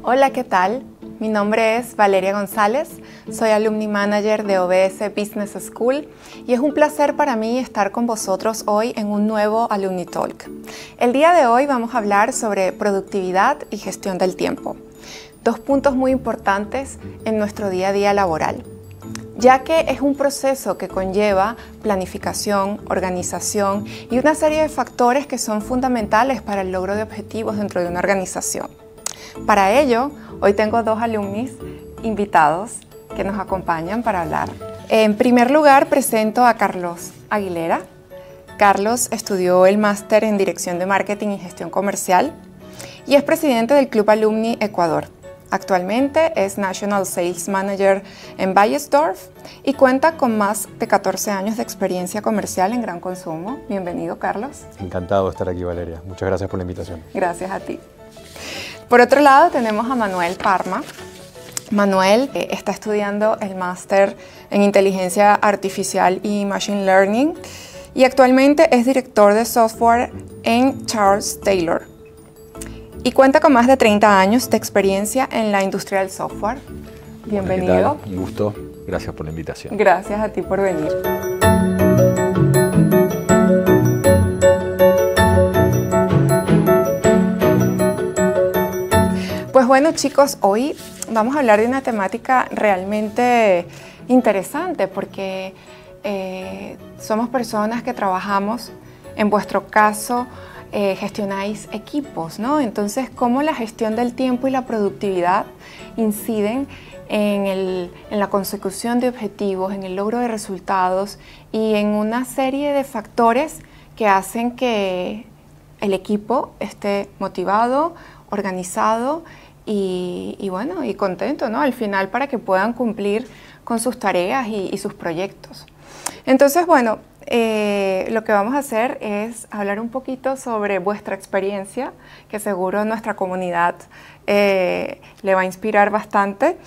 Hola, ¿qué tal? Mi nombre es Valeria González, soy Alumni Manager de OBS Business School y es un placer para mí estar con vosotros hoy en un nuevo Alumni Talk. El día de hoy vamos a hablar sobre productividad y gestión del tiempo, dos puntos muy importantes en nuestro día a día laboral, ya que es un proceso que conlleva planificación, organización y una serie de factores que son fundamentales para el logro de objetivos dentro de una organización. Para ello, hoy tengo dos alumnis invitados que nos acompañan para hablar. En primer lugar, presento a Carlos Aguilera. Carlos estudió el máster en Dirección de Marketing y Gestión Comercial y es presidente del Club Alumni Ecuador. Actualmente es National Sales Manager en Bayersdorf y cuenta con más de 14 años de experiencia comercial en gran consumo. Bienvenido, Carlos. Encantado de estar aquí, Valeria. Muchas gracias por la invitación. Gracias a ti. Por otro lado, tenemos a Manuel Parma. Manuel está estudiando el máster en Inteligencia Artificial y Machine Learning y actualmente es director de software en Charles Taylor. Y cuenta con más de 30 años de experiencia en la industria del software. Bienvenido. Hola, ¿qué tal? Un gusto. Gracias por la invitación. Gracias a ti por venir. Pues bueno, chicos, hoy vamos a hablar de una temática realmente interesante porque somos personas que trabajamos, en vuestro caso, gestionáis equipos, ¿no? Entonces, ¿cómo la gestión del tiempo y la productividad inciden en la consecución de objetivos, en el logro de resultados y en una serie de factores que hacen que el equipo esté motivado, organizado y bueno, y contento, ¿no? Al final, para que puedan cumplir con sus tareas y sus proyectos. Entonces, bueno, lo que vamos a hacer es hablar un poquito sobre vuestra experiencia, que seguro a nuestra comunidad le va a inspirar bastante.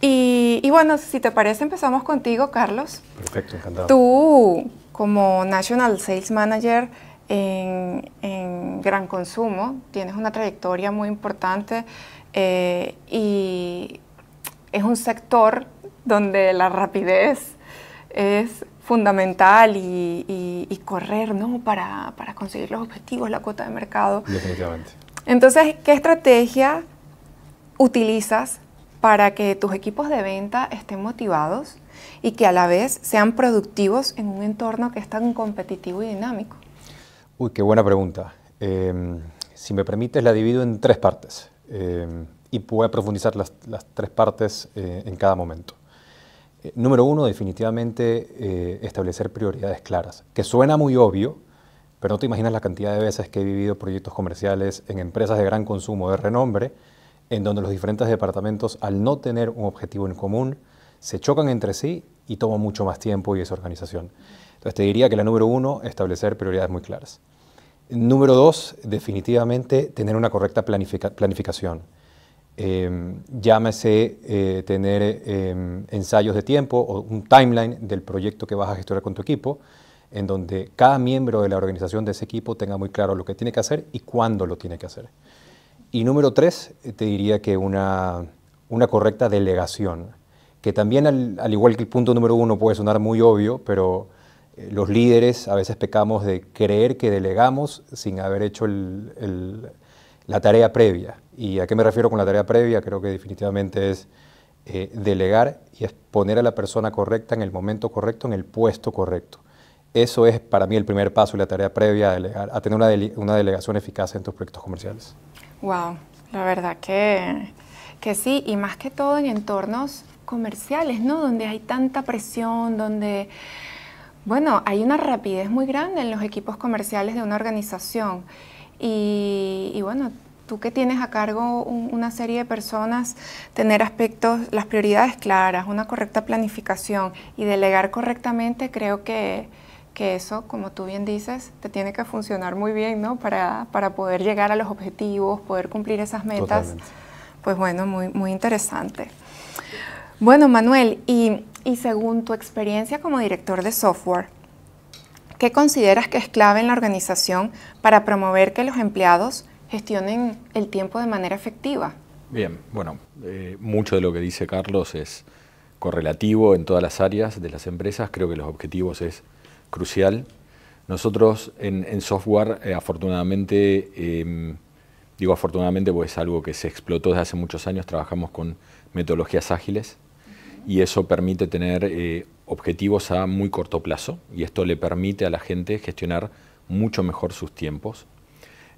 Y bueno, si te parece, empezamos contigo, Carlos. Perfecto, encantado. Tú, como National Sales Manager en Gran Consumo, tienes una trayectoria muy importante y es un sector donde la rapidez es fundamental y correr, ¿no? para conseguir los objetivos, la cuota de mercado. Definitivamente. Entonces, ¿qué estrategia utilizas para que tus equipos de venta estén motivados y que a la vez sean productivos en un entorno que es tan competitivo y dinámico? Uy, qué buena pregunta. Si me permites, la divido en tres partes y voy a profundizar las tres partes en cada momento. Número uno, definitivamente establecer prioridades claras, que suena muy obvio, pero no te imaginas la cantidad de veces que he vivido proyectos comerciales en empresas de gran consumo de renombre, en donde los diferentes departamentos, al no tener un objetivo en común, se chocan entre sí y toma mucho más tiempo y desorganización. Entonces te diría que la número uno, establecer prioridades muy claras. Número dos, definitivamente tener una correcta planificación. Llámese tener ensayos de tiempo o un timeline del proyecto que vas a gestionar con tu equipo, en donde cada miembro de la organización de ese equipo tenga muy claro lo que tiene que hacer y cuándo lo tiene que hacer. Y número tres, te diría que una correcta delegación, que también al igual que el punto número uno puede sonar muy obvio, pero los líderes a veces pecamos de creer que delegamos sin haber hecho la tarea previa. ¿Y a qué me refiero con la tarea previa? Creo que definitivamente es delegar y es poner a la persona correcta en el momento correcto, en el puesto correcto. Eso es para mí el primer paso y la tarea previa a delegar, a tener una delegación eficaz en tus proyectos comerciales. Wow, la verdad que sí, y más que todo en entornos comerciales, ¿no? Donde hay tanta presión, donde, bueno, hay una rapidez muy grande en los equipos comerciales de una organización. Y bueno, tú que tienes a cargo una serie de personas, tener aspectos, las prioridades claras, una correcta planificación y delegar correctamente, creo que eso, como tú bien dices, te tiene que funcionar muy bien, ¿no? Para poder llegar a los objetivos, poder cumplir esas metas. Totalmente. Pues bueno, muy interesante. Bueno, Manuel, y según tu experiencia como director de software, ¿qué consideras que es clave en la organización para promover que los empleados gestionen el tiempo de manera efectiva? Bien, bueno, mucho de lo que dice Carlos es correlativo en todas las áreas de las empresas. Creo que los objetivos es crucial. Nosotros en software, afortunadamente, digo afortunadamente porque es algo que se explotó desde hace muchos años, trabajamos con metodologías ágiles y eso permite tener objetivos a muy corto plazo y esto le permite a la gente gestionar mucho mejor sus tiempos.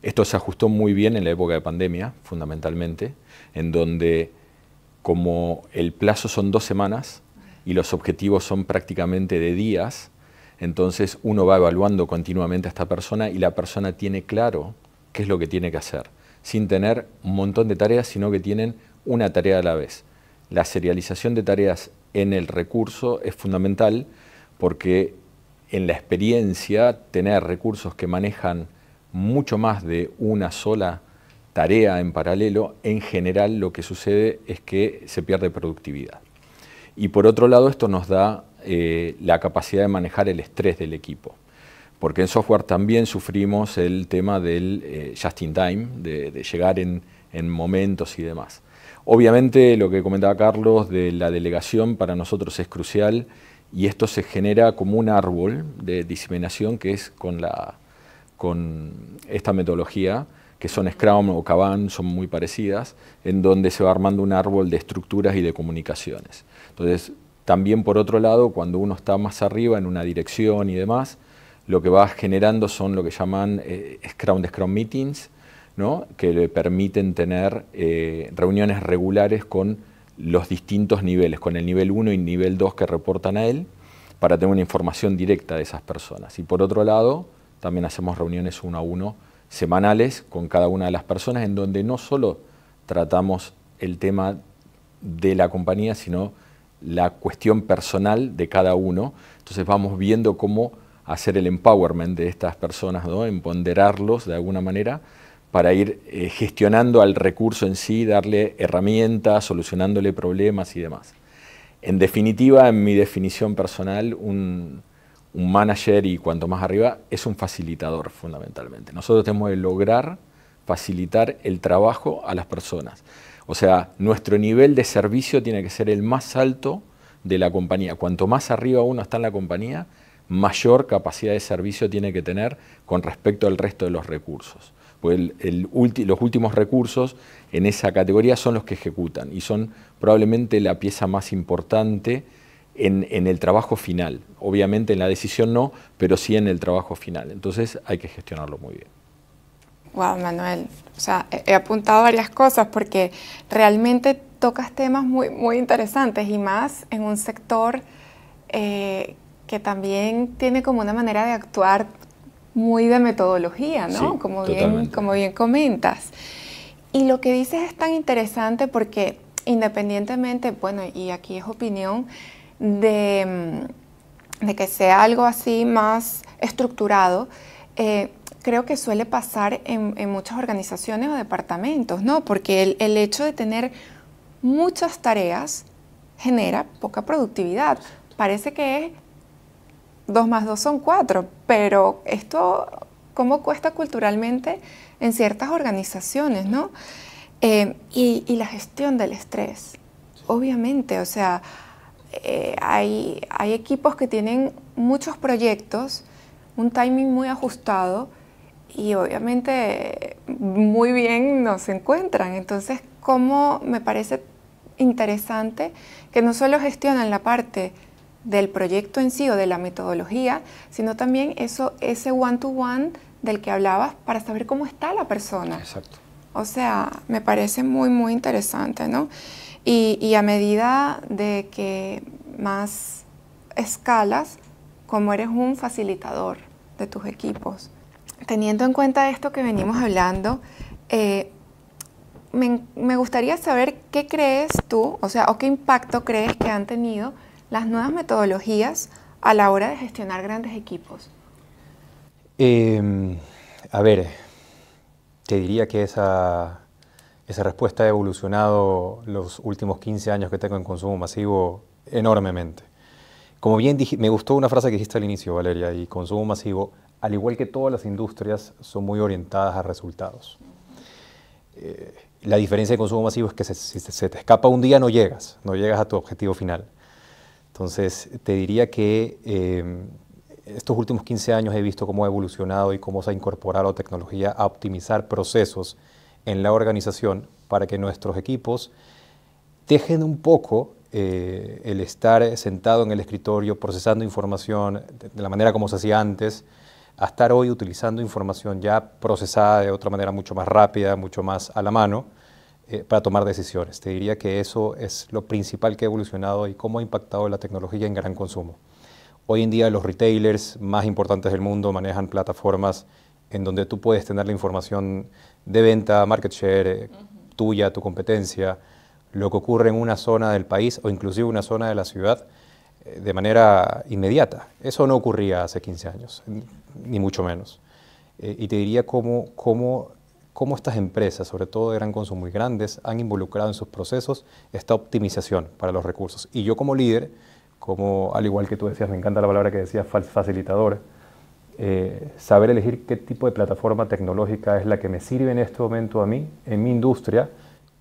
Esto se ajustó muy bien en la época de pandemia, fundamentalmente, en donde como el plazo son 2 semanas y los objetivos son prácticamente de días, entonces uno va evaluando continuamente a esta persona y la persona tiene claro qué es lo que tiene que hacer, sin tener un montón de tareas, sino que tienen una tarea a la vez. La serialización de tareas en el recurso es fundamental porque en la experiencia tener recursos que manejan mucho más de una sola tarea en paralelo, en general lo que sucede es que se pierde productividad. Y por otro lado esto nos da la capacidad de manejar el estrés del equipo. Porque en software también sufrimos el tema del just in time, de llegar en momentos y demás. Obviamente lo que comentaba Carlos de la delegación para nosotros es crucial y esto se genera como un árbol de diseminación que es con esta metodología, que son Scrum o Kanban, son muy parecidas, en donde se va armando un árbol de estructuras y de comunicaciones. Entonces, también por otro lado, cuando uno está más arriba en una dirección y demás, lo que va generando son lo que llaman Scrum de Scrum Meetings, ¿no? Que le permiten tener reuniones regulares con los distintos niveles, con el nivel 1 y nivel 2 que reportan a él, para tener una información directa de esas personas. Y por otro lado, también hacemos reuniones 1 a 1 semanales con cada una de las personas en donde no solo tratamos el tema de la compañía, sino la cuestión personal de cada uno. Entonces vamos viendo cómo hacer el empowerment de estas personas, ¿no? Empoderarlos de alguna manera para ir gestionando al recurso en sí, darle herramientas, solucionándole problemas y demás. En definitiva, en mi definición personal, un manager y cuanto más arriba es un facilitador fundamentalmente. Nosotros tenemos que lograr facilitar el trabajo a las personas. O sea, nuestro nivel de servicio tiene que ser el más alto de la compañía. Cuanto más arriba uno está en la compañía, mayor capacidad de servicio tiene que tener con respecto al resto de los recursos. Pues los últimos recursos en esa categoría son los que ejecutan y son probablemente la pieza más importante en el trabajo final. Obviamente en la decisión no, pero sí en el trabajo final. Entonces hay que gestionarlo muy bien. Wow, Manuel, o sea, he apuntado varias cosas porque realmente tocas temas muy interesantes y más en un sector que también tiene como una manera de actuar muy de metodología, ¿no? Sí, como bien comentas. Y lo que dices es tan interesante porque independientemente, bueno, y aquí es opinión, de que sea algo así más estructurado, creo que suele pasar en muchas organizaciones o departamentos, ¿no? Porque el hecho de tener muchas tareas genera poca productividad. Parece que es 2 más 2 son 4, pero esto, ¿cómo cuesta culturalmente en ciertas organizaciones, ¿no? Y la gestión del estrés, obviamente, o sea, hay equipos que tienen muchos proyectos, un timing muy ajustado y obviamente muy bien no se encuentran. Entonces, ¿cómo me parece interesante que no solo gestionan la parte del proyecto en sí o de la metodología, sino también ese one-to-one del que hablabas para saber cómo está la persona? Exacto. O sea, me parece muy interesante, ¿no? Y a medida de que más escalas, como eres un facilitador de tus equipos. Teniendo en cuenta esto que venimos hablando, me gustaría saber qué crees tú, o sea, o qué impacto crees que han tenido las nuevas metodologías a la hora de gestionar grandes equipos. A ver, te diría que esa respuesta ha evolucionado los últimos 15 años que tengo en consumo masivo enormemente. Como bien dije, me gustó una frase que dijiste al inicio, Valeria, y consumo masivo, al igual que todas las industrias, son muy orientadas a resultados. la diferencia de consumo masivo es que si se te escapa un día no llegas a tu objetivo final. Entonces, te diría que estos últimos 15 años he visto cómo ha evolucionado y cómo se ha incorporado tecnología a optimizar procesos en la organización para que nuestros equipos dejen un poco el estar sentado en el escritorio procesando información de la manera como se hacía antes, a estar hoy utilizando información ya procesada de otra manera mucho más rápida, mucho más a la mano, para tomar decisiones. Te diría que eso es lo principal que ha evolucionado y cómo ha impactado la tecnología en gran consumo. Hoy en día los retailers más importantes del mundo manejan plataformas en donde tú puedes tener la información de venta, market share, tuya, tu competencia, lo que ocurre en una zona del país o inclusive una zona de la ciudad de manera inmediata. Eso no ocurría hace 15 años, ni mucho menos. Y te diría cómo estas empresas, sobre todo de gran consumo y grandes, han involucrado en sus procesos esta optimización para los recursos. Y yo como líder, al igual que tú decías, me encanta la palabra que decías, facilitador, saber elegir qué tipo de plataforma tecnológica es la que me sirve en este momento a mí, en mi industria,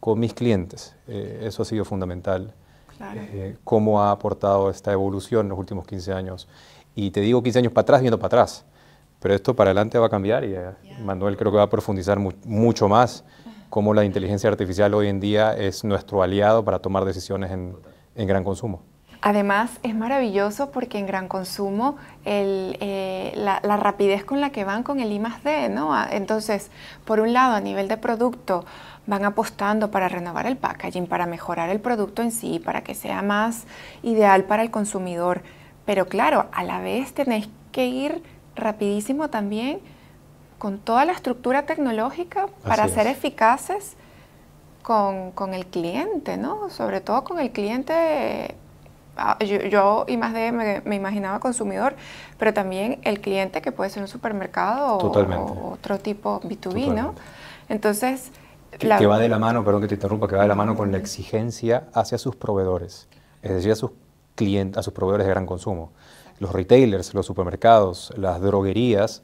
con mis clientes. Eso ha sido fundamental. Claro. Cómo ha aportado esta evolución en los últimos 15 años. Y te digo 15 años para atrás, viendo para atrás. Pero esto para adelante va a cambiar y Manuel creo que va a profundizar mucho más cómo la inteligencia artificial hoy en día es nuestro aliado para tomar decisiones en gran consumo. Además, es maravilloso porque en gran consumo la rapidez con la que van con el I+D, ¿no? Entonces, por un lado, a nivel de producto, van apostando para renovar el packaging, para mejorar el producto en sí, para que sea más ideal para el consumidor. Pero claro, a la vez tenéis que ir rapidísimo también con toda la estructura tecnológica para ser eficaces con el cliente, ¿no? Sobre todo con el cliente. Yo I+D me imaginaba consumidor, pero también el cliente que puede ser un supermercado o otro tipo B2B, Totalmente. ¿No? Entonces... Que va de la mano, perdón que te interrumpa, que va de la mano con la exigencia hacia sus proveedores, es decir, a sus clientes, a sus proveedores de gran consumo. Los retailers, los supermercados, las droguerías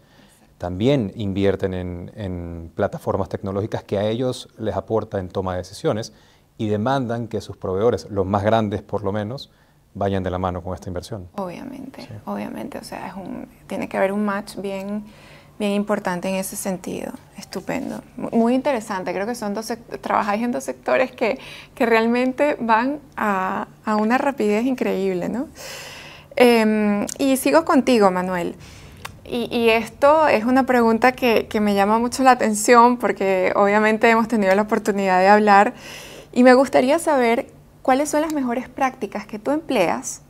también invierten en plataformas tecnológicas que a ellos les aporta en toma de decisiones y demandan que sus proveedores, los más grandes por lo menos, vayan de la mano con esta inversión. Obviamente, sí. Obviamente, o sea, tiene que haber un match bien importante en ese sentido. Estupendo. Muy interesante. Creo que trabajáis en dos sectores que realmente van a una rapidez increíble, ¿no? Y sigo contigo, Manuel. Y esto es una pregunta que me llama mucho la atención porque obviamente hemos tenido la oportunidad de hablar y me gustaría saber cuáles son las mejores prácticas que tú empleas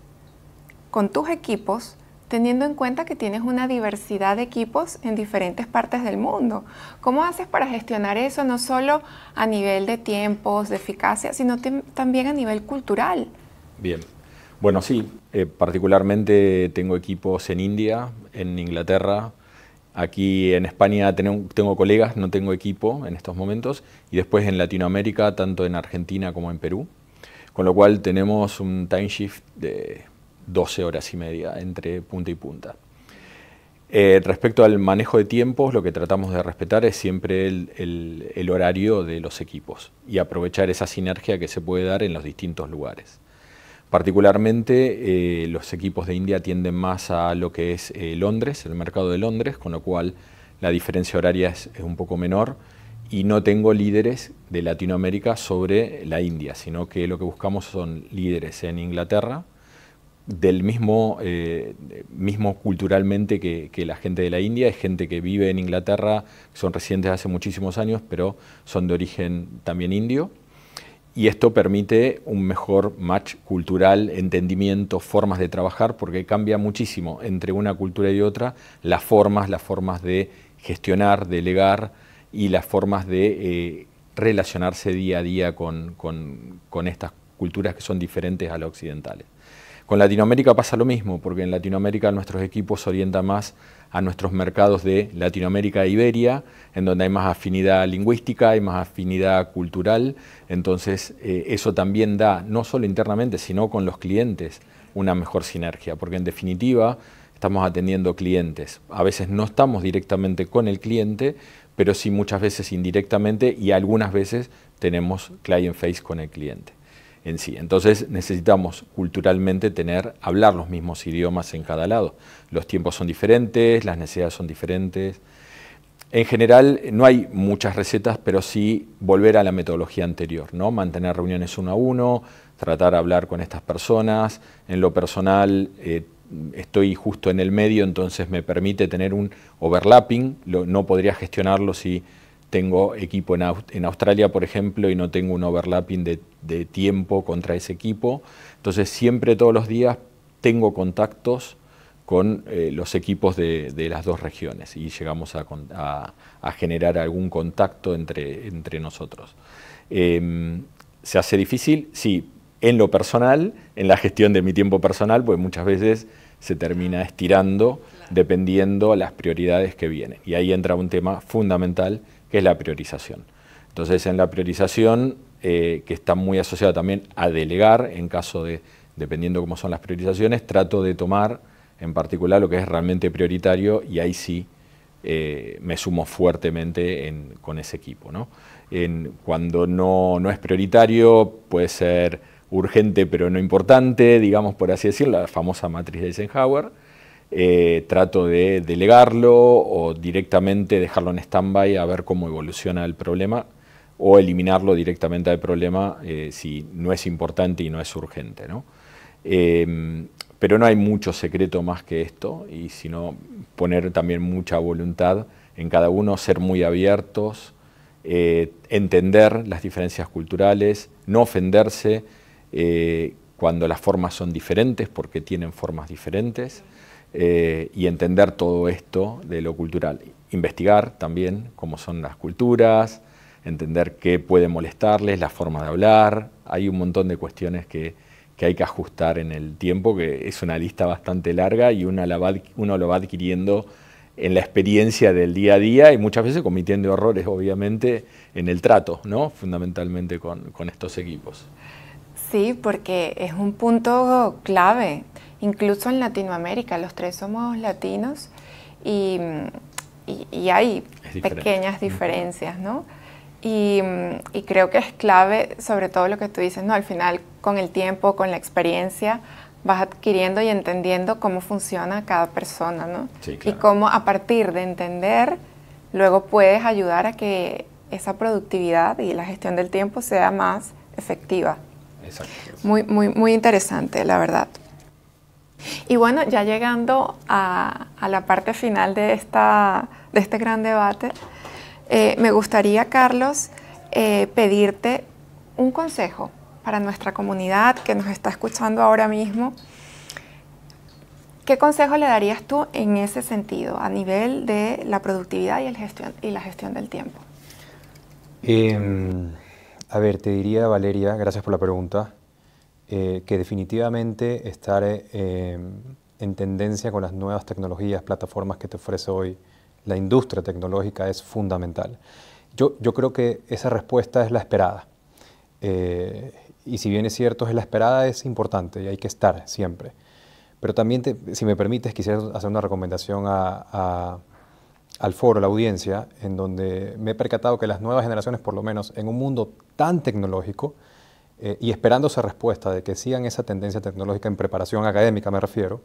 con tus equipos teniendo en cuenta que tienes una diversidad de equipos en diferentes partes del mundo. ¿Cómo haces para gestionar eso, no solo a nivel de tiempos, de eficacia, sino también a nivel cultural? Bien. Bueno, sí, particularmente tengo equipos en India, en Inglaterra. Aquí en España tengo colegas, no tengo equipo en estos momentos. Y después en Latinoamérica, tanto en Argentina como en Perú. Con lo cual tenemos un time shift de 12 horas y media entre punta y punta. Respecto al manejo de tiempos, lo que tratamos de respetar es siempre el horario de los equipos y aprovechar esa sinergia que se puede dar en los distintos lugares. Particularmente los equipos de India tienden más a lo que es Londres, el mercado de Londres, con lo cual la diferencia horaria es un poco menor. Y no tengo líderes de Latinoamérica sobre la India, sino que lo que buscamos son líderes en Inglaterra, del mismo culturalmente que la gente de la India. Es gente que vive en Inglaterra, son residentes hace muchísimos años, pero son de origen también indio. Y esto permite un mejor match cultural, entendimiento, formas de trabajar, porque cambia muchísimo entre una cultura y otra las formas de gestionar, delegar, y las formas de relacionarse día a día con estas culturas que son diferentes a las occidentales. Con Latinoamérica pasa lo mismo, porque en Latinoamérica nuestros equipos se orientan más a nuestros mercados de Latinoamérica e Iberia, en donde hay más afinidad lingüística, hay más afinidad cultural. Entonces eso también da, no solo internamente, sino con los clientes, una mejor sinergia, porque en definitiva estamos atendiendo clientes. A veces no estamos directamente con el cliente, pero sí muchas veces indirectamente y algunas veces tenemos client face con el cliente en sí. Entonces necesitamos culturalmente hablar los mismos idiomas en cada lado. Los tiempos son diferentes, las necesidades son diferentes. En general no hay muchas recetas, pero sí volver a la metodología anterior, ¿no? Mantener reuniones 1 a 1, tratar de hablar con estas personas. En lo personal estoy justo en el medio, entonces me permite tener un overlapping. No podría gestionarlo si tengo equipo en Australia, por ejemplo, y no tengo un overlapping de tiempo contra ese equipo. Entonces siempre, todos los días, tengo contactos con los equipos de las dos regiones y llegamos a generar algún contacto entre nosotros. ¿Se hace difícil? Sí, en lo personal, en la gestión de mi tiempo personal, pues muchas veces se termina estirando dependiendo las prioridades que vienen. Y ahí entra un tema fundamental, que es la priorización. Entonces, en la priorización, que está muy asociada también a delegar, en caso de, dependiendo cómo son las priorizaciones, trato de tomar en particular lo que es realmente prioritario y ahí sí me sumo fuertemente con ese equipo, ¿no? Cuando no es prioritario, puede ser urgente pero no importante, digamos por así decirlo, la famosa matriz de Eisenhower. Trato de delegarlo o directamente dejarlo en stand-by a ver cómo evoluciona el problema o eliminarlo directamente del problema si no es importante y no es urgente, ¿no? Pero no hay mucho secreto más que esto, y sino poner también mucha voluntad en cada uno, ser muy abiertos, entender las diferencias culturales, no ofenderse cuando las formas son diferentes, porque tienen formas diferentes, y entender todo esto de lo cultural. Investigar también cómo son las culturas, entender qué puede molestarles, la forma de hablar. Hay un montón de cuestiones que hay que ajustar en el tiempo, que es una lista bastante larga y uno lo va adquiriendo en la experiencia del día a día y muchas veces cometiendo errores, obviamente, en el trato, ¿no? Fundamentalmente con estos equipos. Sí, porque es un punto clave. Incluso en Latinoamérica, los tres somos latinos y hay pequeñas diferencias, ¿no? Y creo que es clave, sobre todo lo que tú dices, ¿no? Al final, con el tiempo, con la experiencia, vas adquiriendo y entendiendo cómo funciona cada persona, ¿no? Sí, claro. Y cómo a partir de entender, luego puedes ayudar a que esa productividad y la gestión del tiempo sea más efectiva. Exacto. Muy interesante, la verdad. Y bueno, ya llegando a la parte final de este gran debate, me gustaría, Carlos, pedirte un consejo para nuestra comunidad que nos está escuchando ahora mismo. ¿Qué consejo le darías tú en ese sentido, a nivel de la productividad y la gestión del tiempo? A ver, te diría, Valeria, gracias por la pregunta, que definitivamente estar en tendencia con las nuevas tecnologías, plataformas que te ofrece hoy la industria tecnológica es fundamental. Yo creo que esa respuesta es la esperada. Y si bien es cierto, es la esperada, es importante y hay que estar siempre. Pero también, si me permites, quisiera hacer una recomendación al foro, a la audiencia, en donde me he percatado que las nuevas generaciones, por lo menos en un mundo tan tecnológico, y esperando esa respuesta de que sigan esa tendencia tecnológica en preparación académica, me refiero,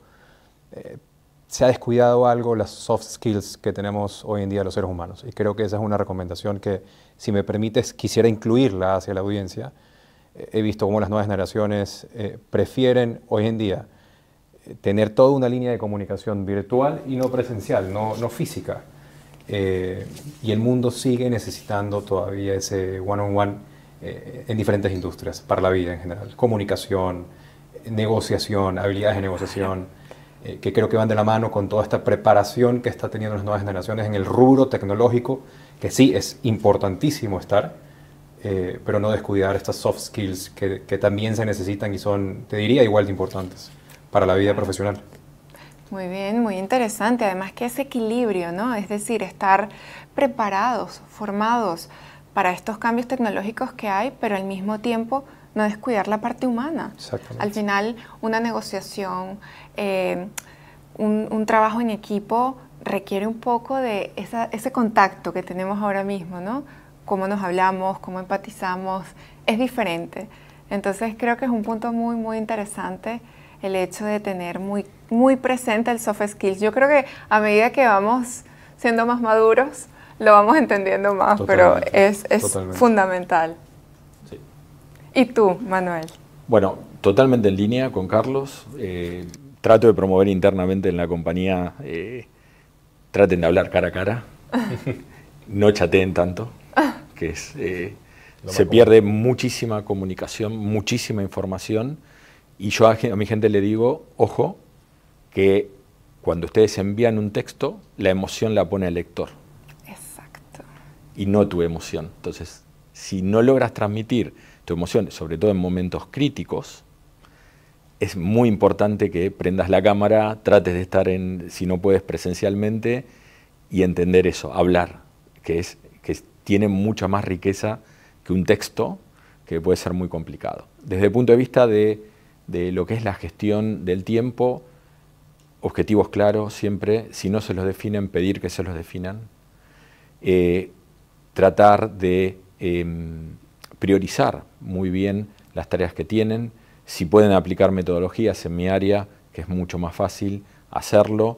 se ha descuidado algo las soft skills que tenemos hoy en día los seres humanos. Y creo que esa es una recomendación que, si me permites, quisiera incluirla hacia la audiencia. He visto cómo las nuevas generaciones prefieren hoy en día tener toda una línea de comunicación virtual y no presencial, no física. Y el mundo sigue necesitando todavía ese one-on-one en diferentes industrias, para la vida en general. Comunicación, negociación, habilidades de negociación, que creo que van de la mano con toda esta preparación que está teniendo las nuevas generaciones en el rubro tecnológico, que sí es importantísimo estar, pero no descuidar estas soft skills que también se necesitan y son, te diría, igual de importantes para la vida profesional. Muy bien, muy interesante. Además que ese equilibrio, ¿no? Es decir, estar preparados, formados para estos cambios tecnológicos que hay, pero al mismo tiempo no descuidar la parte humana. Exactamente. Al final, una negociación, un trabajo en equipo requiere un poco de ese contacto que tenemos ahora mismo, ¿no? Cómo nos hablamos, cómo empatizamos, es diferente. Entonces creo que es un punto muy, muy interesante el hecho de tener muy, muy presente el soft skills. Yo creo que a medida que vamos siendo más maduros, lo vamos entendiendo más, totalmente, pero es fundamental. Sí. ¿Y tú, Manuel? Bueno, totalmente en línea con Carlos. Trato de promover internamente en la compañía, traten de hablar cara a cara, no chateen tanto, que es, se pierde muchísima comunicación, muchísima información, y yo a mi gente le digo, ojo, que cuando ustedes envían un texto, la emoción la pone el lector. Exacto. Y no tu emoción. Entonces, si no logras transmitir tu emoción, sobre todo en momentos críticos, es muy importante que prendas la cámara, trates de estar, si no puedes, presencialmente, y entender eso, hablar, que tiene mucha más riqueza que un texto, que puede ser muy complicado. Desde el punto de vista de lo que es la gestión del tiempo, objetivos claros siempre, si no se los definen, pedir que se los definan. Tratar de priorizar muy bien las tareas que tienen. Si pueden aplicar metodologías en mi área, que es mucho más fácil hacerlo.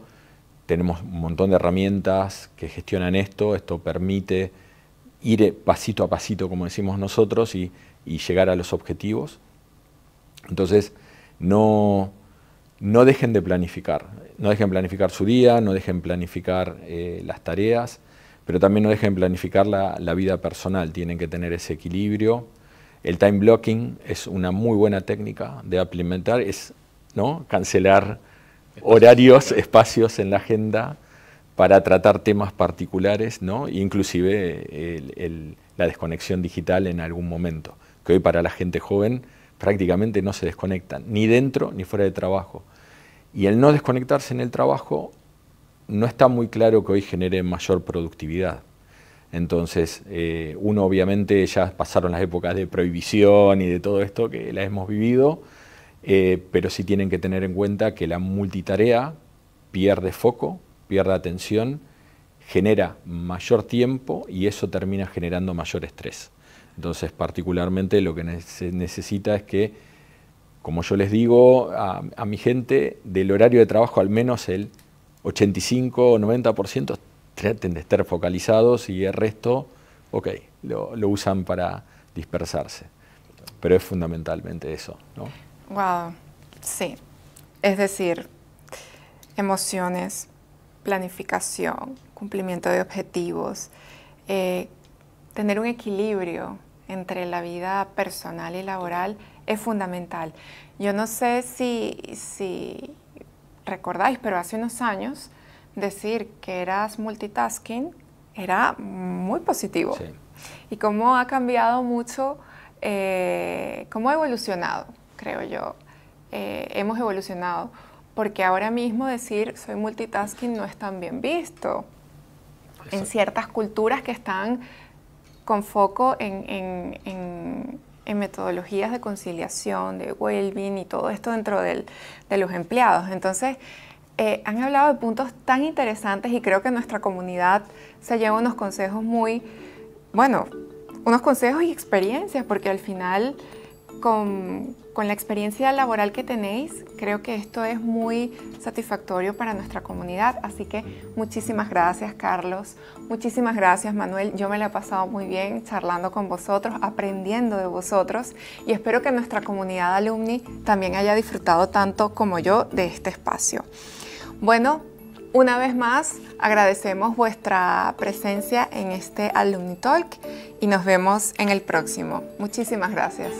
Tenemos un montón de herramientas que gestionan esto. Esto permite ir pasito a pasito, como decimos nosotros, y llegar a los objetivos. Entonces, no dejen de planificar. No dejen planificar su día, no dejen planificar las tareas, pero también no dejen planificar la vida personal. Tienen que tener ese equilibrio. El time blocking es una muy buena técnica de implementar, ¿no? Cancelar horarios, espacios en la agenda para tratar temas particulares, ¿no? Inclusive la desconexión digital en algún momento, que hoy para la gente joven prácticamente no se desconectan, ni dentro ni fuera de trabajo. Y el no desconectarse en el trabajo no está muy claro que hoy genere mayor productividad. Entonces, uno obviamente ya pasaron las épocas de prohibición y de todo esto que las hemos vivido, pero sí tienen que tener en cuenta que la multitarea pierde foco, pierde atención, genera mayor tiempo y eso termina generando mayor estrés. Entonces, particularmente lo que se necesita es que, como yo les digo a mi gente, del horario de trabajo al menos el 85 o 90% traten de estar focalizados y el resto, ok, lo usan para dispersarse. Pero es fundamentalmente eso, ¿no? Wow, sí. Es decir, emociones, planificación, cumplimiento de objetivos, tener un equilibrio entre la vida personal y laboral es fundamental. Yo no sé si recordáis, pero hace unos años decir que eras multitasking era muy positivo. Sí. Y cómo ha cambiado mucho, cómo ha evolucionado, creo yo. Hemos evolucionado, porque ahora mismo decir soy multitasking no es tan bien visto. Exacto. En ciertas culturas que están con foco en metodologías de conciliación, de well-being y todo esto dentro de los empleados. Entonces, han hablado de puntos tan interesantes y creo que nuestra comunidad se lleva unos consejos unos consejos y experiencias, porque al final, con la experiencia laboral que tenéis, creo que esto es muy satisfactorio para nuestra comunidad. Así que muchísimas gracias, Carlos. Muchísimas gracias, Manuel. Yo me la he pasado muy bien charlando con vosotros, aprendiendo de vosotros, y espero que nuestra comunidad alumni también haya disfrutado tanto como yo de este espacio. Bueno, una vez más agradecemos vuestra presencia en este Alumni Talk y nos vemos en el próximo. Muchísimas gracias.